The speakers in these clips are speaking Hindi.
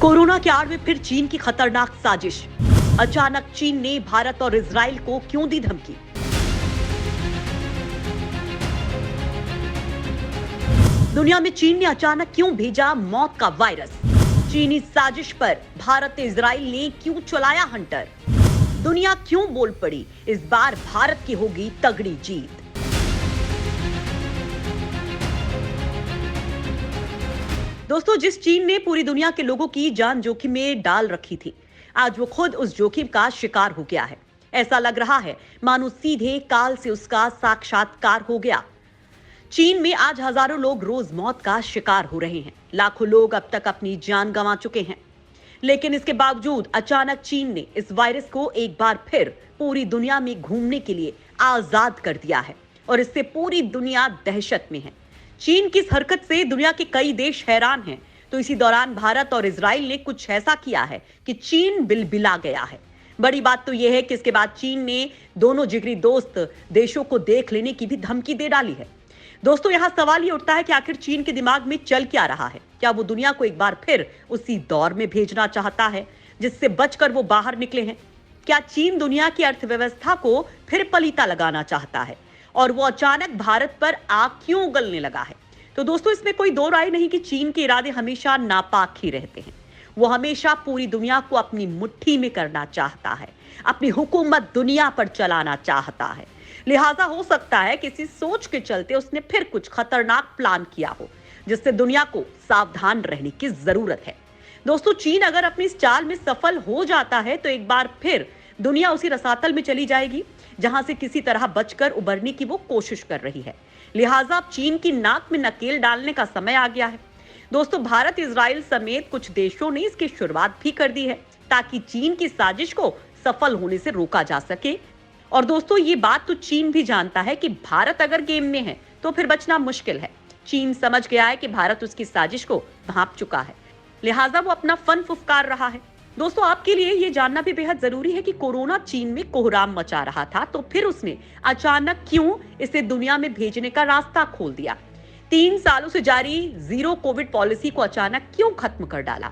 कोरोना के आड़ में फिर चीन की खतरनाक साजिश। अचानक चीन ने भारत और इजराइल को क्यों दी धमकी? दुनिया में चीन ने अचानक क्यों भेजा मौत का वायरस? चीनी साजिश पर भारत इजराइल ने क्यों चलाया हंटर? दुनिया क्यों बोल पड़ी इस बार भारत की होगी तगड़ी जीत? दोस्तों, जिस चीन ने पूरी दुनिया के लोगों की जान जोखिम में डाल रखी थी, आज वो खुद उस जोखिम का शिकार हो गया है। ऐसा लग रहा है मानो सीधे काल से उसका साक्षात्कार हो गया। चीन में आज हजारों लोग रोज मौत का शिकार हो रहे हैं। लाखों लोग अब तक अपनी जान गंवा चुके हैं। लेकिन इसके बावजूद अचानक चीन ने इस वायरस को एक बार फिर पूरी दुनिया में घूमने के लिए आजाद कर दिया है और इससे पूरी दुनिया दहशत में है। चीन की इस हरकत से दुनिया के कई देश हैरान हैं। तो इसी दौरान भारत और इजराइल ने कुछ ऐसा किया है कि चीन बिलबिला गया है। बड़ी बात तो यह है कि इसके बाद चीन ने दोनों जिगरी दोस्त देशों को देख लेने की भी धमकी दे डाली है। दोस्तों, यहां सवाल ये उठता है कि आखिर चीन के दिमाग में चल क्या रहा है? क्या वो दुनिया को एक बार फिर उसी दौर में भेजना चाहता है जिससे बचकर वो बाहर निकले हैं? क्या चीन दुनिया की अर्थव्यवस्था को फिर पलीता लगाना चाहता है और वो अचानक भारत पर आग क्यों उगलने लगा है? तो दोस्तों, इसमें कोई दो राय नहीं कि चीन के इरादे हमेशा नापाक ही रहते हैं। वो हमेशा पूरी दुनिया को अपनी मुट्ठी में करना चाहता है, अपनी हुकूमत दुनिया पर चलाना चाहता है। लिहाजा हो सकता है किसी सोच के चलते उसने फिर कुछ खतरनाक प्लान किया हो जिससे दुनिया को सावधान रहने की जरूरत है। दोस्तों, चीन अगर अपनी इस चाल में सफल हो जाता है तो एक बार फिर दुनिया उसी रसातल में चली जाएगी जहां से किसी तरह बचकर उबरने की वो कोशिश कर रही है। लिहाजा अब चीन की नाक में नकेल डालने का समय आ गया है। दोस्तों, भारत, इजराइल समेत कुछ देशों ने इसकी शुरुआत भी कर दी है ताकि चीन की साजिश को सफल होने से रोका जा सके। और दोस्तों, ये बात तो चीन भी जानता है कि भारत अगर गेम में है तो फिर बचना मुश्किल है। चीन समझ गया है कि भारत उसकी साजिश को भांप चुका है, लिहाजा वो अपना फन फुफकार रहा है। दोस्तों, आपके लिए ये जानना भी बेहद जरूरी है कि कोरोना चीन में कोहराम मचा रहा था तो फिर उसने अचानक क्यों इसे दुनिया में भेजने का रास्ता खोल दिया? 3 सालों से जारी जीरो कोविड पॉलिसी को अचानक क्यों खत्म कर डाला?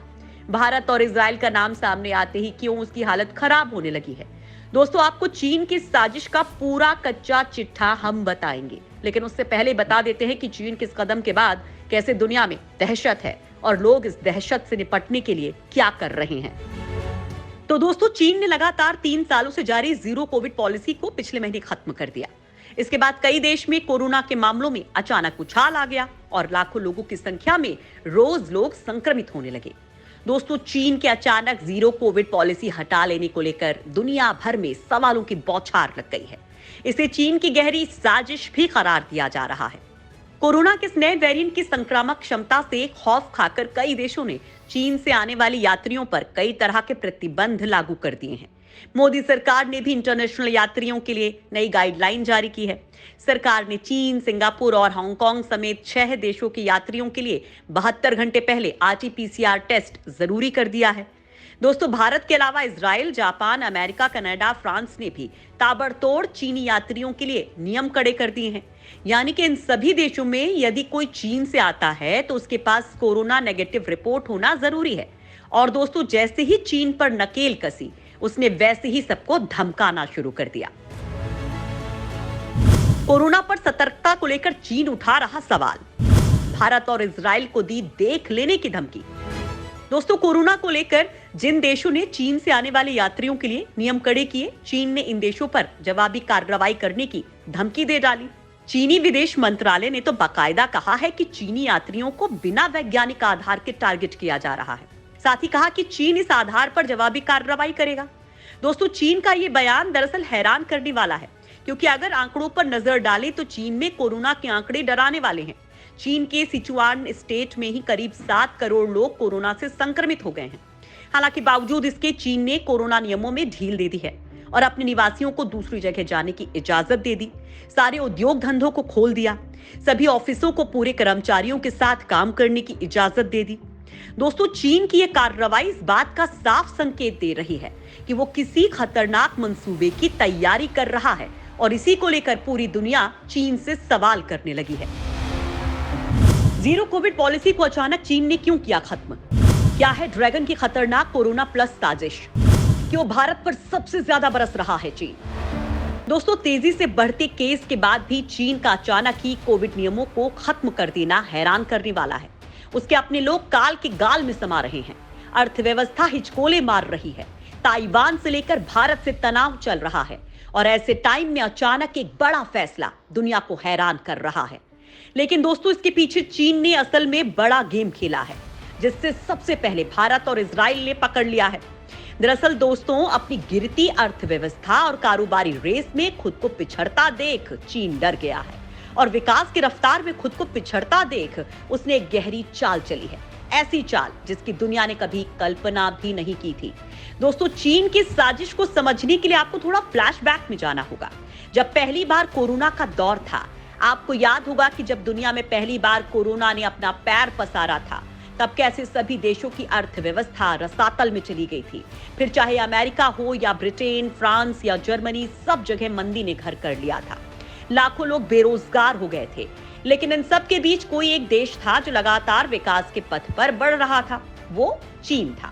भारत और इजराइल का नाम सामने आते ही क्यों उसकी हालत खराब होने लगी है? दोस्तों, आपको चीन की साजिश का पूरा कच्चा चिट्ठा हम बताएंगे, लेकिन उससे पहले बता देते हैं कि चीन के इस कदम के बाद कैसे दुनिया में दहशत है और लोग इस दहशत से निपटने के लिए क्या कर रहे हैं। तो दोस्तों, चीन ने लगातार 3 सालों से जारी जीरो कोविड पॉलिसी को पिछले महीने खत्म कर दिया। इसके बाद कई देश में कोरोना के मामलों में अचानक उछाल आ गया और लाखों लोगों की संख्या में रोज लोग संक्रमित होने लगे। दोस्तों, चीन के अचानक जीरो कोविड पॉलिसी हटा लेने को लेकर दुनिया भर में सवालों की बौछार लग गई है। इसे चीन की गहरी साजिश भी करार दिया जा रहा है। कोरोना के इस नए वेरिएंट की संक्रामक क्षमता से खौफ खाकर कई देशों ने चीन से आने वाले यात्रियों पर कई तरह के प्रतिबंध लागू कर दिए हैं। मोदी सरकार ने भी इंटरनेशनल यात्रियों के लिए नई गाइडलाइन जारी की है। सरकार ने चीन, सिंगापुर और हांगकांग समेत 6 देशों के यात्रियों के लिए 72 घंटे पहले RT-PCR टेस्ट जरूरी कर दिया है। दोस्तों, भारत के अलावा Israel, Japan, America, Canada, France ने भी ताबड़तोड़ चीनी यात्रियों के लिए नियम कड़े कर दिए हैं। यानी कि इन सभी देशों में यदि कोई चीन से आता है तो उसके पास कोरोना नेगेटिव रिपोर्ट होना जरूरी है। और दोस्तों, जैसे ही चीन पर नकेल कसी, उसने वैसे ही सबको धमकाना शुरू कर दिया। कोरोना पर सतर्कता को लेकर चीन उठा रहा सवाल। भारत और इजराइल को दी देख लेने की धमकी। दोस्तों, कोरोना को लेकर जिन देशों ने चीन से आने वाले यात्रियों के लिए नियम कड़े किए, चीन ने इन देशों पर जवाबी कार्रवाई करने की धमकी दे डाली। चीनी विदेश मंत्रालय ने तो बाकायदा कहा है कि चीनी यात्रियों को बिना वैज्ञानिक आधार के टारगेट किया जा रहा है। साथ ही कहा कि चीन इस आधार पर जवाबी कार्रवाई करेगा। दोस्तों, चीन का ये बयान दरअसल हैरान करने वाला है, क्योंकि अगर आंकड़ों पर नजर डालें तो चीन में कोरोना के आंकड़े डराने वाले हैं। चीन के सिचुआन स्टेट में ही करीब 7 करोड़ लोग कोरोना से संक्रमित हो गए हैं। हालांकि बावजूद इसके चीन ने कोरोना नियमों में ढील दे दी है और अपने निवासियों को दूसरी जगह जाने की इजाजत दे दी। सारे उद्योग धंधों को खोल दिया। सभी ऑफिसों को पूरे कर्मचारियों के साथ काम करने की इजाजत दे दी। दोस्तों, चीन की यह कार्रवाई इस बात का साफ संकेत दे रही है कि वो किसी खतरनाक मंसूबे की तैयारी कर रहा है और इसी को लेकर पूरी दुनिया चीन से सवाल करने लगी है। जीरो कोविड पॉलिसी को अचानक चीन ने क्यों किया खत्म? क्या है ड्रैगन की खतरनाक कोरोना प्लस साजिश? क्यों भारत पर सबसे ज्यादा बरस रहा है चीन? दोस्तों, तेजी से बढ़ते केस के बाद भी चीन का अचानक ही कोविड नियमों को खत्म कर देना हैरान करने वाला है। उसके अपने लोग काल के गाल में समा रहे हैं। अर्थव्यवस्था हिचकोले मार रही है। ताइवान से लेकर भारत से तनाव चल रहा है और ऐसे टाइम में अचानक एक बड़ा फैसला दुनिया को हैरान कर रहा है। लेकिन दोस्तों, इसके पीछे चीन ने असल में बड़ा गेम खेला है, जिससे सबसे पहले भारत और इजराइल ने पकड़ लिया है। दरअसल दोस्तों, अपनी गिरती अर्थव्यवस्था और कारोबारी रेस में खुद को पिछड़ता देख चीन डर गया है और विकास की रफ्तार में खुद को पिछड़ता देख उसने एक गहरी चाल चली है। ऐसी चाल जिसकी दुनिया ने कभी कल्पना भी नहीं की थी। दोस्तों, चीन की साजिश को समझने के लिए आपको थोड़ा फ्लैशबैक में जाना होगा। जब पहली बार कोरोना का दौर था, आपको याद होगा कि जब दुनिया में पहली बार कोरोना ने अपना पैर पसारा था, तब कैसे सभी देशों की अर्थव्यवस्था रसातल में चली गई थी। फिर चाहे अमेरिका हो या ब्रिटेन, फ्रांस या जर्मनी, सब जगह मंदी ने घर कर लिया था। लाखों लोग बेरोजगार हो गए थे। लेकिन इन सब के बीच कोई एक देश था जो लगातार विकास के पथ पर बढ़ रहा था। वो चीन था,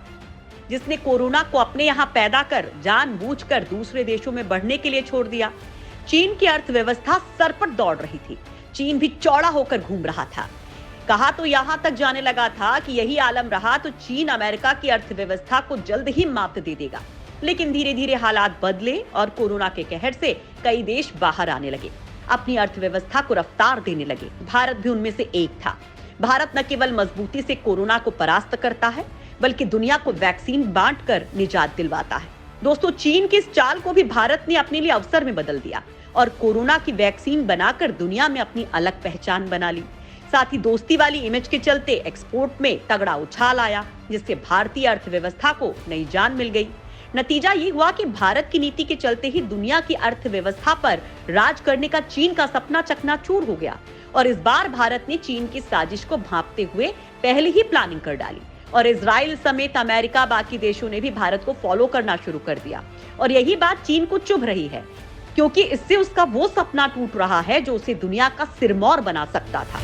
जिसने कोरोना को अपने यहाँ पैदा कर जानबूझकर दूसरे देशों में बढ़ने के लिए छोड़ दिया। चीन की अर्थव्यवस्था सर पर दौड़ रही थी। चीन भी चौड़ा होकर घूम रहा था। कहा तो यहां तक जाने लगा था कि यही आलम रहा तो चीन अमेरिका की अर्थव्यवस्था को जल्द ही मात दे देगा। लेकिन धीरे धीरे हालात बदले और कोरोना के कहर से कई देश बाहर आने लगे, अपनी अर्थव्यवस्था को रफ्तार देने लगे। भारत भी उनमें से एक था। भारत न केवल मजबूती से कोरोना को परास्त करता है, बल्कि दुनिया को वैक्सीन बांटकर निजात दिलवाता है। दोस्तों, चीन की इस चाल को भी भारत ने अपने लिए अवसर में बदल दिया और कोरोना की वैक्सीन बनाकर दुनिया में अपनी अलग पहचान बना ली। साथ ही दोस्ती वाली इमेज के चलते एक्सपोर्ट में तगड़ा उछाल आया, जिससे भारतीय अर्थव्यवस्था को नई जान मिल गई। नतीजा ये हुआ कि भारत की नीति के चलते ही दुनिया की अर्थव्यवस्था पर राज करने का चीन का सपना चकनाचूर हो गया और इस बार भारत ने चीन की साजिश को भांपते हुए पहले ही प्लानिंग कर डाली और इजराइल समेत अमेरिका, बाकी देशों ने भी भारत को फॉलो करना शुरू कर दिया। और यही बात चीन को चुभ रही है, क्योंकि इससे उसका वो सपना टूट रहा है जो उसे दुनिया का सिरमौर बना सकता था।